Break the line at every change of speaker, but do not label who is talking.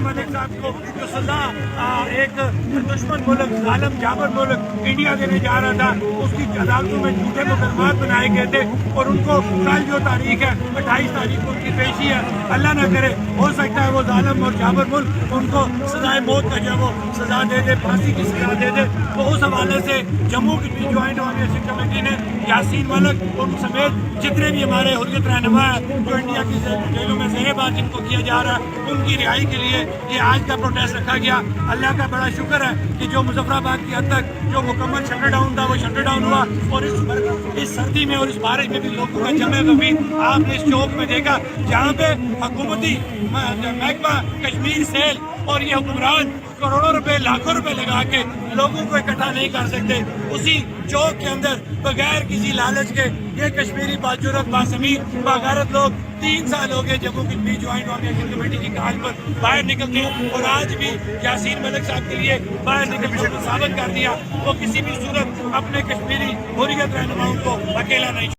यासीन मलिक साहब को जो सजा एक दुश्मन मुल्क ज़ालिम जाबर मुल्क इंडिया देने जा रहा था, उसकी अदालतों में झूठे मुकदमात बनाए गए थे और उनको कल जो तारीख है 28 तारीख को उनकी पेशी है। अल्लाह ना करे, हो सकता है वो ज़ालिम और जाबर मुल्क उनको सजाए मौत का जो वो सजा दे दे, फांसी की सजा दे दे। तो उस हवाले से जम्मू की ज्वाइंट ऑर्गेनाइजेशन कमेटी ने यासीन मलिक उन समेत जितने भी हमारे हुर्रियत रहनुमा है जो इंडिया की जेलों में ज़ेरेबाद जिनको किया जा रहा है, उनकी रिहाई के लिए ये आज का प्रोटेस्ट रखा गया। अल्लाह का बड़ा शुक्र है कि जो मुजफ्फराबाद की हद तक जो मुकम्मल शटर डाउन था वो शटर डाउन हुआ और इस सर्दी में और इस बारिश में भी लोगों का जमे कभी आपने इस चौक में देखा जहाँ पे हुकूमती महकमा कश्मीर सेल और ये हुक्मरान करोड़ों रुपए लाखों रुपए लगा के लोगों को इकट्ठा नहीं कर सकते, उसी चौक के अंदर बगैर किसी लालच के ये कश्मीरी बाजुर्ग बासमीर बागैरत लोग 3 साल हो गए Jammu Kashmir joint organization committee की कहानी पर बाहर निकलते हैं और आज भी यासीन मलिक साहब के लिए बाहर निकलने को साबित कर दिया वो किसी भी सूरत अपने कश्मीरी हुर्रियत रहनुमाओं को अकेला नहीं